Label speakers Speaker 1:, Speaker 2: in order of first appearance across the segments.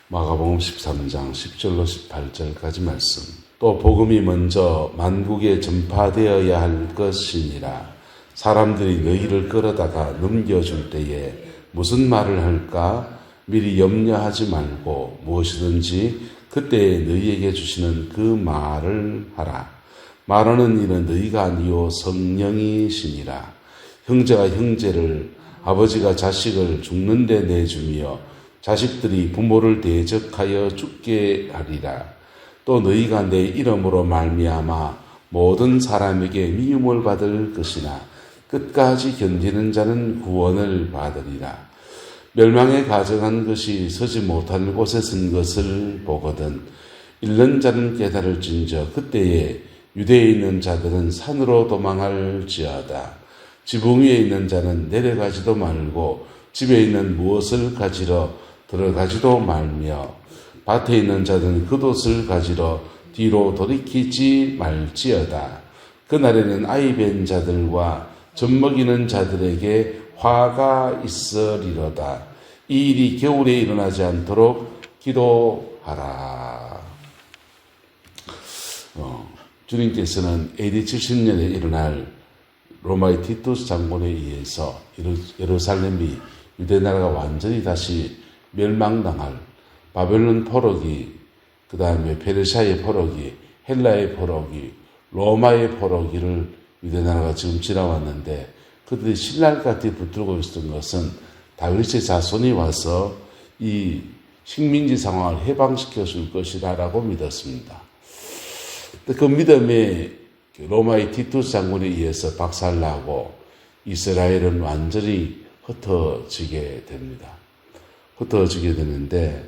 Speaker 1: 마가복음 13장 10절로 18절까지 말씀. 또 복음이 먼저 만국에 전파되어야 할 것이니라. 사람들이 너희를 끌어다가 넘겨줄 때에 무슨 말을 할까 미리 염려하지 말고 무엇이든지 그때에 너희에게 주시는 그 말을 하라. 말하는 이는 너희가 아니요 성령이시니라. 형제가 형제를, 아버지가 자식을 죽는 데 내주며 자식들이 부모를 대적하여 죽게 하리라. 또 너희가 내 이름으로 말미암아 모든 사람에게 미움을 받을 것이나 끝까지 견디는 자는 구원을 받으리라. 멸망에 가져간 것이 서지 못할 곳에 선 것을 보거든 잃는 자는 깨달을진저 그때에 유대에 있는 자들은 산으로 도망할지어다. 지붕 위에 있는 자는 내려가지도 말고 집에 있는 무엇을 가지러 들어가지도 말며 밭에 있는 자들은 겉옷을 가지러 뒤로 돌이키지 말지어다. 그날에는 아이 뵌 자들과 젖먹이는 자들에게 화가 있으리로다. 이 일이 겨울에 일어나지 않도록 기도하라. 주님께서는 AD 70년에 일어날 로마의 티투스 장군에 의해서 예루살렘이 유대 나라가 완전히 다시 멸망당할 바벨론 포로기, 그 다음에 페르시아의 포로기, 헬라의 포로기, 로마의 포로기를 유대 나라가 지금 지나왔는데 그들이 신랄같이 붙들고 있었던 것은 다윗의 자손이 와서 이 식민지 상황을 해방시켜 줄 것이라고 믿었습니다. 그 믿음에 로마의 티투스 장군에 의해서 박살나고 이스라엘은 완전히 흩어지게 됩니다. 흩어지게 되는데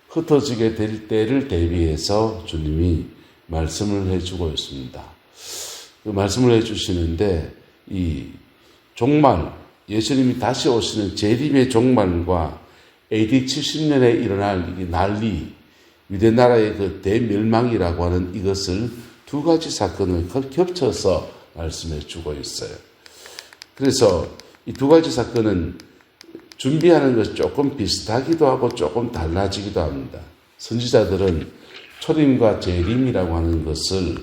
Speaker 1: 흩어지게 될 때를 대비해서 주님이 말씀을 해주고 있습니다. 그 말씀을 해주시는데 이 종말, 예수님이 다시 오시는 재림의 종말과 AD 70년에 일어날 이 난리, 유대 나라의 그 대멸망이라고 하는 이것을 두 가지 사건을 겹쳐서 말씀해 주고 있어요. 그래서 이 두 가지 사건은 준비하는 것이 조금 비슷하기도 하고 조금 달라지기도 합니다. 선지자들은 초림과 재림이라고 하는 것을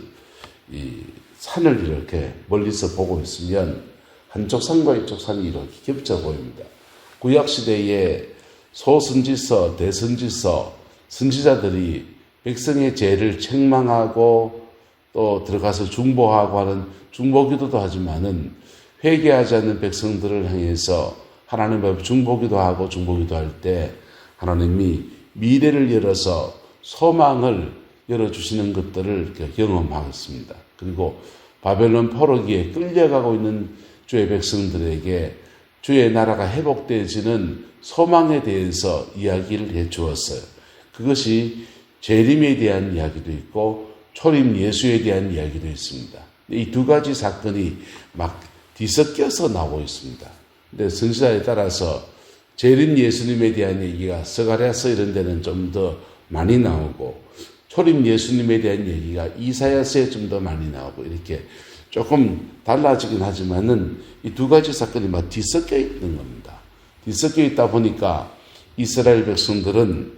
Speaker 1: 이 산을 이렇게 멀리서 보고 있으면 한쪽 산과 이쪽 산이 이렇게 겹쳐 보입니다. 구약시대에 소선지서, 대선지서, 선지자들이 백성의 죄를 책망하고 또 들어가서 중보하고 하는 중보기도도 하지만은 회개하지 않는 백성들을 향해서 하나님 앞에 중보기도 하고 중보기도 할 때 하나님이 미래를 열어서 소망을 열어주시는 것들을 경험하겠습니다. 그리고 바벨론 포로기에 끌려가고 있는 주의 백성들에게 주의 나라가 회복되어지는 소망에 대해서 이야기를 해 주었어요. 그것이 재림에 대한 이야기도 있고 초림 예수에 대한 이야기도 있습니다. 이 두 가지 사건이 막 뒤섞여서 나오고 있습니다. 근데 선지자에 따라서 재림 예수님에 대한 얘기가 스가랴서 이런 데는 좀 더 많이 나오고 초림 예수님에 대한 얘기가 이사야서에 좀 더 많이 나오고 이렇게 조금 달라지긴 하지만은 이 두 가지 사건이 막 뒤섞여 있는 겁니다. 뒤섞여 있다 보니까 이스라엘 백성들은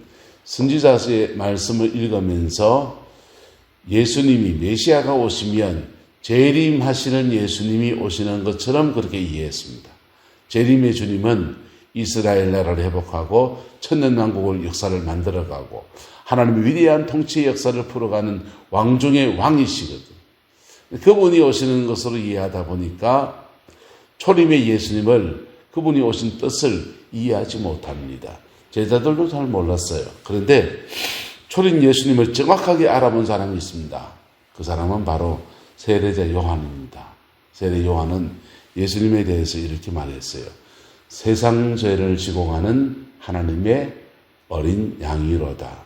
Speaker 1: 선지자의 말씀을 읽으면서 예수님이 메시아가 오시면 재림하시는 예수님이 오시는 것처럼 그렇게 이해했습니다. 재림의 주님은 이스라엘 나라를 회복하고 천년왕국을 역사를 만들어가고 하나님의 위대한 통치의 역사를 풀어가는 왕중의 왕이시거든. 그분이 오시는 것으로 이해하다 보니까 초림의 예수님을 그분이 오신 뜻을 이해하지 못합니다. 제자들도 잘 몰랐어요. 그런데 초림 예수님을 정확하게 알아본 사람이 있습니다. 그 사람은 바로 세례자 요한입니다. 세례 요한은 예수님에 대해서 이렇게 말했어요. 세상 죄를 지고 가는 하나님의 어린 양이로다.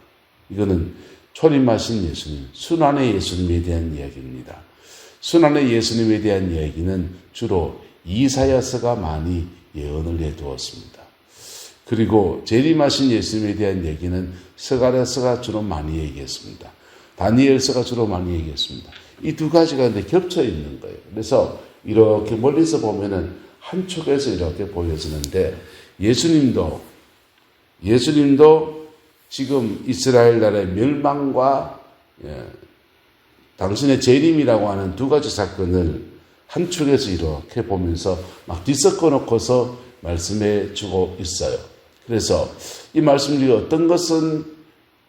Speaker 1: 이거는 초림하신 예수님, 순환의 예수님에 대한 이야기입니다. 순환의 예수님에 대한 이야기는 주로 이사야서가 많이 예언을 해두었습니다. 그리고 재림하신 예수님에 대한 얘기는 스가랴서가 주로 많이 얘기했습니다. 다니엘서가 주로 많이 얘기했습니다. 이 두 가지가 근데 겹쳐 있는 거예요. 그래서 이렇게 멀리서 보면은 한쪽에서 이렇게 보여지는데 예수님도 지금 이스라엘 나라의 멸망과 당신의 재림이라고 하는 두 가지 사건을 한 축에서 이렇게 보면서 막 뒤섞어 놓고서 말씀해 주고 있어요. 그래서 이 말씀 중에 어떤 것은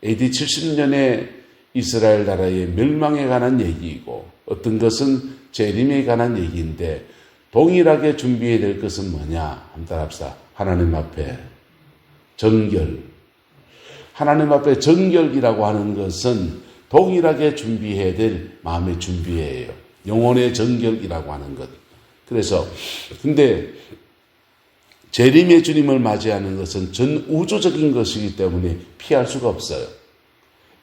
Speaker 1: AD 70년에 이스라엘 나라의 멸망에 관한 얘기이고 어떤 것은 재림에 관한 얘기인데 동일하게 준비해야 될 것은 뭐냐? 한번 따라합시다. 하나님 앞에 정결. 하나님 앞에 정결이라고 하는 것은 동일하게 준비해야 될 마음의 준비예요. 영혼의 정결이라고 하는 것. 그래서 근데 재림의 주님을 맞이하는 것은 전 우주적인 것이기 때문에 피할 수가 없어요.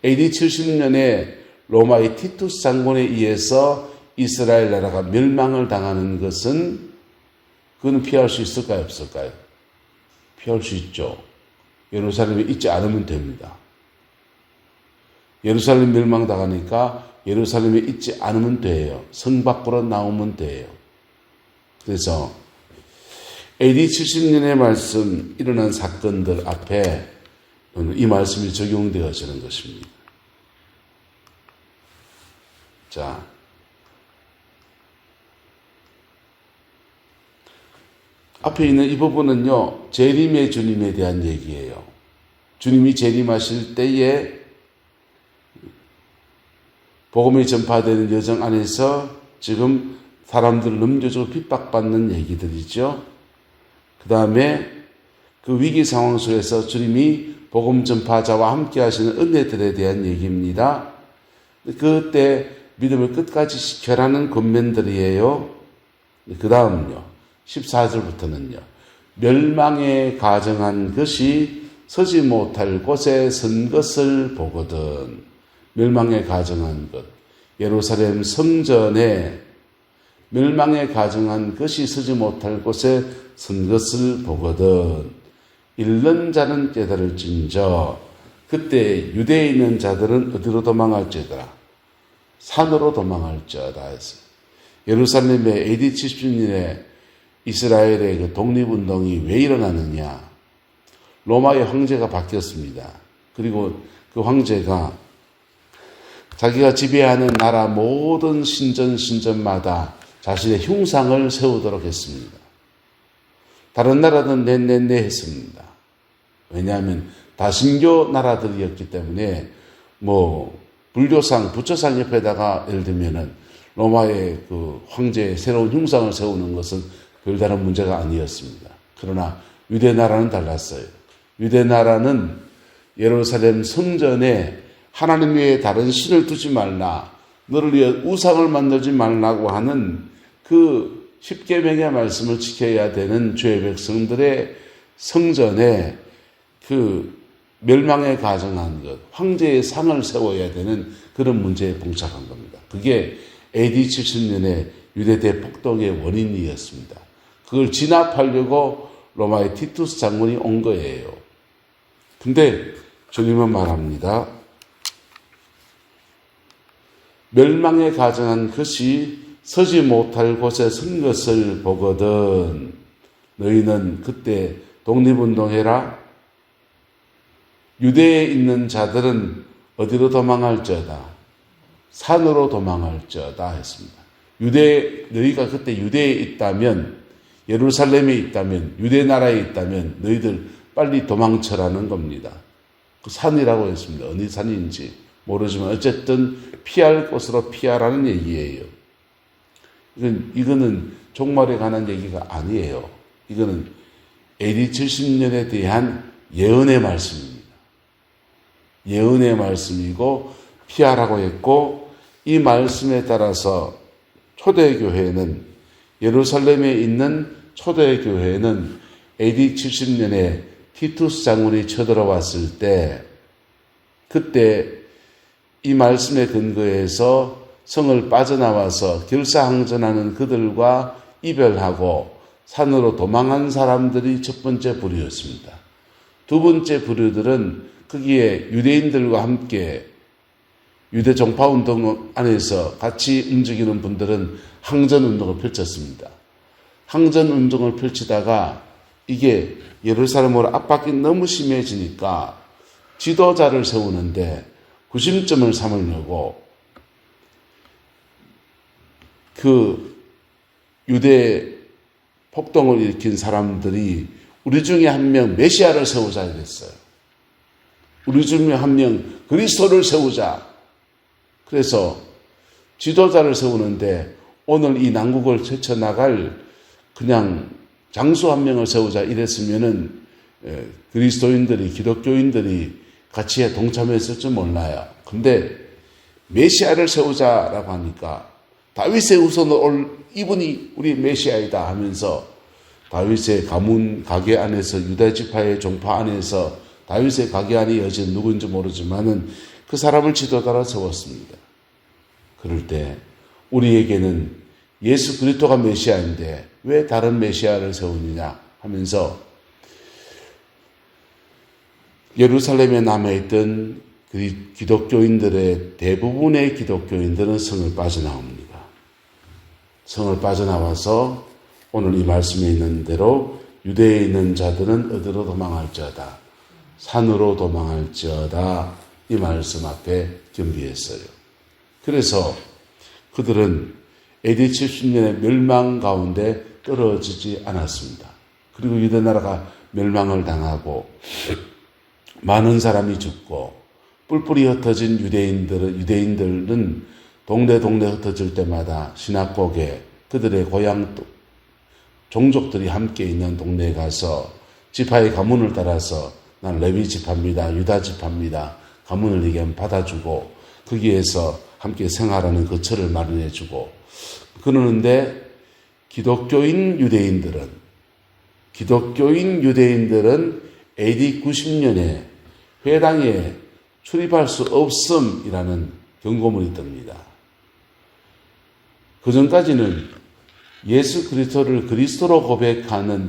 Speaker 1: AD 70년에 로마의 티투스 장군에 의해서 이스라엘 나라가 멸망을 당하는 것은 그건 피할 수 있을까요? 없을까요? 피할 수 있죠. 예루살렘에 있지 않으면 됩니다. 예루살렘 멸망당하니까 예루살렘에 있지 않으면 돼요. 성 밖으로 나오면 돼요. 그래서 AD 70년의 말씀, 일어난 사건들 앞에 이 말씀이 적용되어지는 것입니다. 자, 앞에 있는 이 부분은요, 재림의 주님에 대한 얘기예요. 주님이 재림하실 때에 복음이 전파되는 여정 안에서 지금 사람들 넘겨주고 핍박받는 얘기들이죠. 그 다음에 그 위기 상황 속에서 주님이 복음 전파자와 함께 하시는 은혜들에 대한 얘기입니다. 그때 믿음을 끝까지 지켜라는 권면들이에요. 그 다음은요, 14절부터는요, 멸망에 가정한 것이 서지 못할 곳에 선 것을 보거든. 멸망에 가정한 것. 예루살렘 성전에 멸망에 가정한 것이 서지 못할 곳에 선 것을 보거든. 잃는 자는 깨달을진저 그때 유대에 있는 자들은 어디로 도망할지어다. 산으로 도망할지어다 했어요. 예루살렘의 AD 70년에 이스라엘의 그 독립운동이 왜 일어나느냐. 로마의 황제가 바뀌었습니다. 그리고 그 황제가 자기가 지배하는 나라 모든 신전마다 자신의 흉상을 세우도록 했습니다. 다른 나라는 네 했습니다. 왜냐하면 다신교 나라들이었기 때문에 불교상, 부처상 옆에다가 예를 들면은 로마의 그 황제의 새로운 흉상을 세우는 것은 별다른 문제가 아니었습니다. 그러나 유대 나라는 달랐어요. 유대 나라는 예루살렘 성전에 하나님 외에 다른 신을 두지 말라, 너를 위해 우상을 만들지 말라고 하는 그 십계명의 말씀을 지켜야 되는 주의 백성들의 성전에 그 멸망에 가정한 것, 황제의 상을 세워야 되는 그런 문제에 봉착한 겁니다. 그게 AD 70년의 유대 대폭동의 원인이었습니다. 그걸 진압하려고 로마의 티투스 장군이 온 거예요. 근데 주님은 말합니다. 멸망에 가정한 것이 서지 못할 곳에 선 것을 보거든. 너희는 그때 독립운동해라. 유대에 있는 자들은 어디로 도망할지어다. 산으로 도망할지어다 했습니다. 너희가 그때 유대에 있다면, 예루살렘에 있다면, 유대 나라에 있다면 너희들 빨리 도망쳐라는 겁니다. 그 산이라고 했습니다. 어느 산인지 모르지만 어쨌든 피할 곳으로 피하라는 얘기예요. 이거는 종말에 관한 얘기가 아니에요. 이거는 AD 70년에 대한 예언의 말씀입니다. 예언의 말씀이고 피하라고 했고, 이 말씀에 따라서 초대교회는, 예루살렘에 있는 초대교회는 AD 70년에 티투스 장군이 쳐들어왔을 때, 그때 이 말씀에 근거해서 성을 빠져나와서 결사항전하는 그들과 이별하고 산으로 도망한 사람들이 첫 번째 부류였습니다. 두 번째 부류들은 거기에 유대인들과 함께 유대 종파운동 안에서 같이 움직이는 분들은 항전운동을 펼쳤습니다. 항전운동을 펼치다가 이게 예루살렘으로 압박이 너무 심해지니까 지도자를 세우는데 구심점을 삼으려고 그 유대 폭동을 일으킨 사람들이 우리 중에 한 명 메시아를 세우자 이랬어요. 우리 중에 한 명 그리스도를 세우자. 그래서 지도자를 세우는데 오늘 이 난국을 헤쳐나갈 그냥 장수 한 명을 세우자 이랬으면은 그리스도인들이, 기독교인들이 같이 동참했을지 몰라요. 근데 메시아를 세우자라고 하니까 다윗의 후손을 올 이분이 우리 메시아이다 하면서 다윗의 가문 가계 안에서 유다 지파의 종파 안에서 다윗의 가계 안에 여진 누구인지 모르지만은 그 사람을 지도자로 세웠습니다. 그럴 때 우리에게는 예수 그리스도가 메시아인데 왜 다른 메시아를 세우느냐 하면서 예루살렘에 남아있던 기독교인들의 대부분의 기독교인들은 성을 빠져나옵니다. 성을 빠져나와서 오늘 이 말씀에 있는 대로 유대에 있는 자들은 어디로 도망할지어다. 산으로 도망할지어다. 이 말씀 앞에 겸비했어요. 그래서 그들은 AD 70년의 멸망 가운데 떨어지지 않았습니다. 그리고 유대 나라가 멸망을 당하고 많은 사람이 죽고 뿔뿔이 흩어진 유대인들은 동네 흩어질 때마다 시나고게 그들의 고향 종족들이 함께 있는 동네에 가서 지파의 가문을 따라서 난 레위 지파입니다. 유다 지파입니다. 가문을 얘기하면 받아주고 거기에서 함께 생활하는 거처를 마련해주고 그러는데 기독교인 유대인들은 AD 90년에 회당에 출입할 수 없음이라는 경고문이 뜹니다. 그 전까지는 예수를 그리스도로 고백하는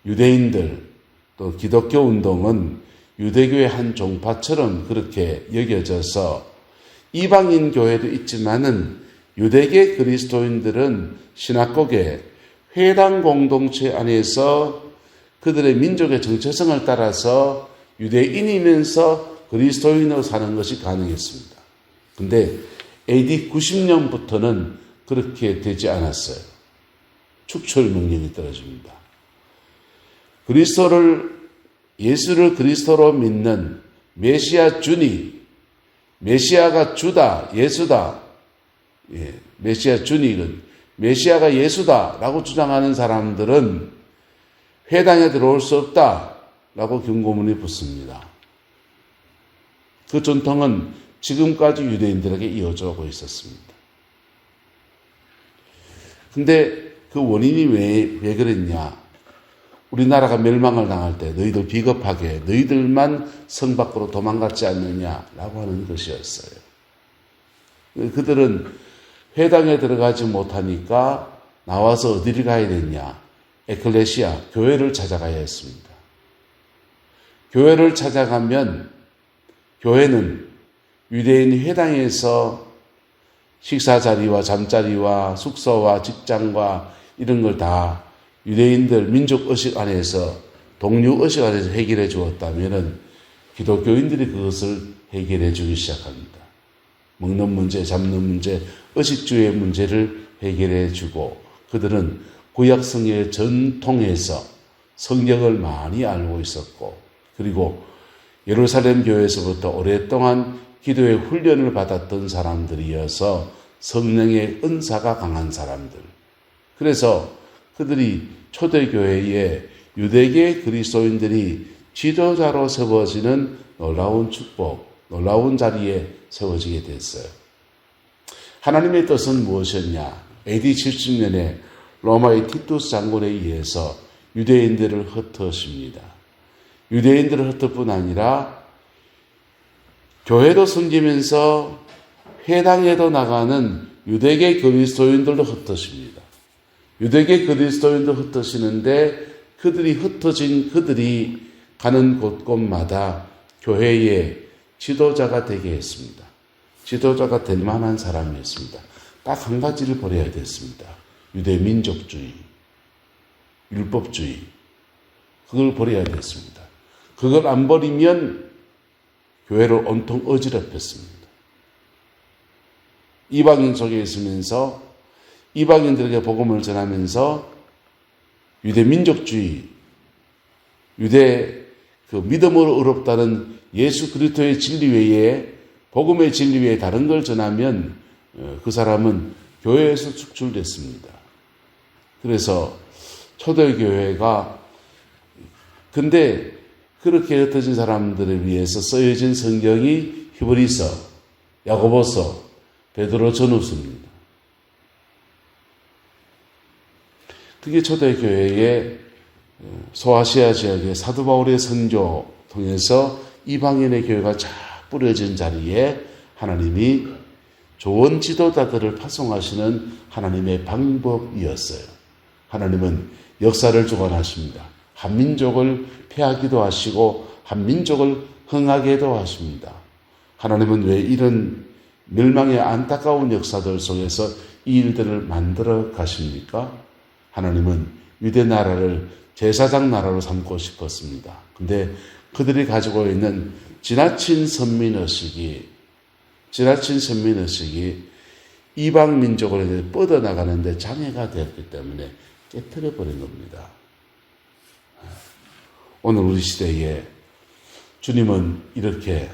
Speaker 1: 유대인들 또 기독교 운동은 유대교의 한 종파처럼 그렇게 여겨져서 이방인 교회도 있지만은 유대계 그리스도인들은 시나고게 회당 공동체 안에서 그들의 민족의 정체성을 따라서 유대인이면서 그리스도인으로 사는 것이 가능했습니다. 근데 AD 90년부터는 그렇게 되지 않았어요. 축출 명령이 떨어집니다. 예수를 그리스도로 믿는 메시아 주니, 메시아가 주다, 예수다, 메시아 주니는 메시아가 예수다라고 주장하는 사람들은 회당에 들어올 수 없다라고 경고문이 붙습니다. 그 전통은 지금까지 유대인들에게 이어져 오고 있었습니다. 근데 그 원인이 왜 그랬냐? 우리나라가 멸망을 당할 때 너희들 비겁하게 너희들만 성 밖으로 도망갔지 않느냐라고 하는 것이었어요. 그들은 회당에 들어가지 못하니까 나와서 어디를 가야 되냐? 에클레시아, 교회를 찾아가야 했습니다. 교회를 찾아가면 교회는 유대인 회당에서 식사 자리와 잠자리와 숙소와 직장과 이런 걸 다 유대인들 민족 의식 안에서 동류 의식 안에서 해결해 주었다면은 기독교인들이 그것을 해결해 주기 시작합니다. 먹는 문제, 잡는 문제, 의식주의 문제를 해결해 주고 그들은 구약성의 전통에서 성경을 많이 알고 있었고 그리고 예루살렘 교회에서부터 오랫동안 기도의 훈련을 받았던 사람들이어서 성령의 은사가 강한 사람들. 그래서 그들이 초대교회에 유대계 그리스도인들이 지도자로 세워지는 놀라운 축복, 놀라운 자리에 세워지게 됐어요. 하나님의 뜻은 무엇이었냐? AD 70년에 로마의 티투스 장군에 의해서 유대인들을 흩으십니다. 유대인들을 흩을 뿐 아니라 교회도 섬기면서 회당에도 나가는 유대계 그리스도인들도 흩으십니다. 유대계 그리스도인도 흩으시는데 그들이 가는 곳곳마다 교회의 지도자가 되게 했습니다. 지도자가 될 만한 사람이었습니다. 딱 한 가지를 버려야 됐습니다. 유대 민족주의, 율법주의. 그걸 버려야 됐습니다. 그걸 안 버리면 교회를 온통 어지럽혔습니다. 이방인 속에 있으면서 이방인들에게 복음을 전하면서 유대 민족주의, 유대 그 믿음으로 의롭다는 예수 그리스도의 진리 외에 복음의 진리 외에 다른 걸 전하면 그 사람은 교회에서 축출됐습니다. 그래서 초대교회가 근데 그렇게 흩어진 사람들을 위해서 쓰여진 성경이 히브리서, 야고보서, 베드로 전후서입니다. 그게 초대교회의 소아시아 지역의 사도 바울의 선교 통해서 이방인의 교회가 쫙 뿌려진 자리에 하나님이 좋은 지도자들을 파송하시는 하나님의 방법이었어요. 하나님은 역사를 주관하십니다. 한 민족을 패하기도 하시고 한 민족을 흥하게도 하십니다. 하나님은 왜 이런 멸망의 안타까운 역사들 속에서 이 일들을 만들어 가십니까? 하나님은 유대 나라를 제사장 나라로 삼고 싶었습니다. 근데 그들이 가지고 있는 지나친 선민의식이 이방 민족으로 뻗어나가는데 장애가 되었기 때문에 깨트려버린 겁니다. 오늘 우리 시대에 주님은 이렇게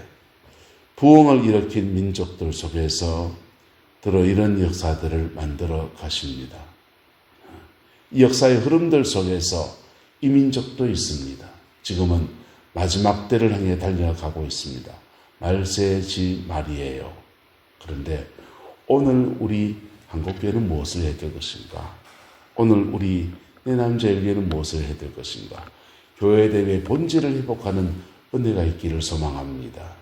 Speaker 1: 부흥을 일으킨 민족들 속에서 이런 역사들을 만들어 가십니다. 이 역사의 흐름들 속에서 이 민족도 있습니다. 지금은 마지막 때를 향해 달려가고 있습니다. 말세지 말이에요. 그런데 오늘 우리 한국교회는 무엇을 해야 될 것인가? 오늘 우리 내남자일교회는 무엇을 해야 될 것인가? 교회대회 본질을 회복하는 은혜가 있기를 소망합니다.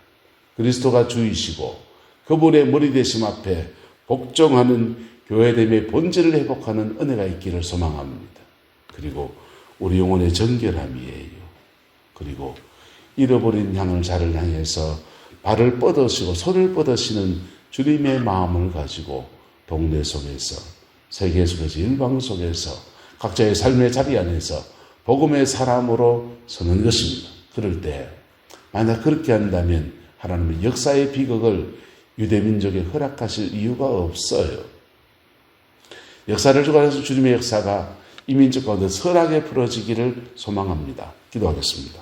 Speaker 1: 그리스도가 주이시고 그분의 머리 되심 앞에 복종하는 교회됨의 본질을 회복하는 은혜가 있기를 소망합니다. 그리고 우리 영혼의 정결함이에요. 그리고 잃어버린 양을 자를 향해서 발을 뻗으시고 손을 뻗으시는 주님의 마음을 가지고 동네 속에서 세계 속에서 일방 속에서 각자의 삶의 자리 안에서 복음의 사람으로 서는 것입니다. 그럴 때 만약 그렇게 한다면 하나님은 역사의 비극을 유대민족에 허락하실 이유가 없어요. 역사를 주관해서 주님의 역사가 이 민족 가운데 선하게 풀어지기를 소망합니다. 기도하겠습니다.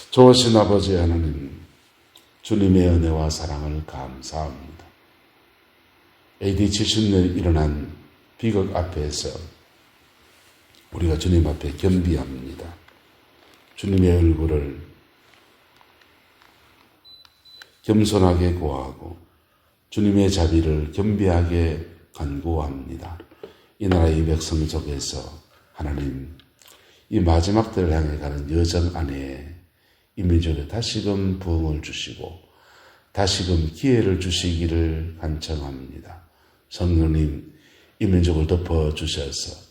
Speaker 1: 좋으신 아버지 하나님, 주님의 은혜와 사랑을 감사합니다. AD 70년에 일어난 비극 앞에서 우리가 주님 앞에 겸비합니다. 주님의 얼굴을 겸손하게 구하고 주님의 자비를 겸비하게 간구합니다. 이 나라의 백성 속에서 하나님, 이 마지막 때를 향해 가는 여정 안에 이 민족에 다시금 부흥을 주시고 다시금 기회를 주시기를 간청합니다. 성령님, 이 민족을 덮어주셔서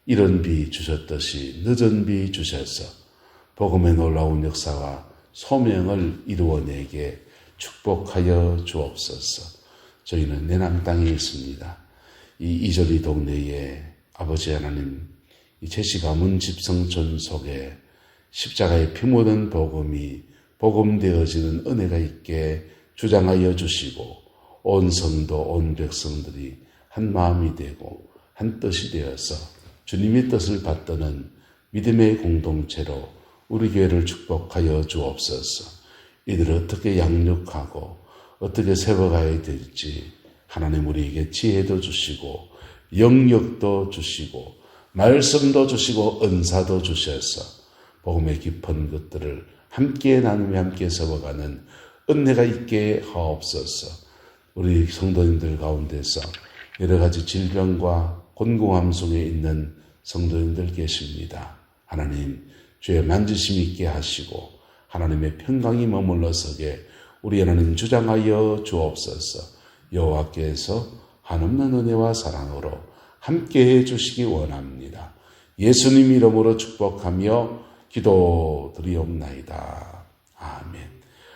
Speaker 1: 이른 비 주셨듯이 늦은 비 주셔서 복음의 놀라운 역사와 소명을 이루어내게 축복하여 주옵소서. 저희는 내남 땅에 있습니다. 이 이조리 동네에 아버지 하나님, 이 제시 가문 집성촌 속에 십자가의 피 묻은 복음이 복음되어지는 은혜가 있게 주장하여 주시고 온 성도 온 백성들이 한 마음이 되고 한 뜻이 되어서 주님의 뜻을 받드는 믿음의 공동체로 우리 교회를 축복하여 주옵소서. 이들을 어떻게 양육하고 어떻게 세워가야 될지 하나님 우리에게 지혜도 주시고 영역도 주시고 말씀도 주시고 은사도 주셔서 복음의 깊은 것들을 함께 나누며 함께 세워가는 은혜가 있게 하옵소서. 우리 성도님들 가운데서 여러 가지 질병과 곤궁함 속에 있는 성도님들 계십니다. 하나님, 주의 만지심 있게 하시고 하나님의 평강이 머물러 서게 우리 하나님 주장하여 주옵소서. 여호와께서 한없는 은혜와 사랑으로 함께해 주시기 원합니다. 예수님 이름으로 축복하며 기도드리옵나이다. 아멘.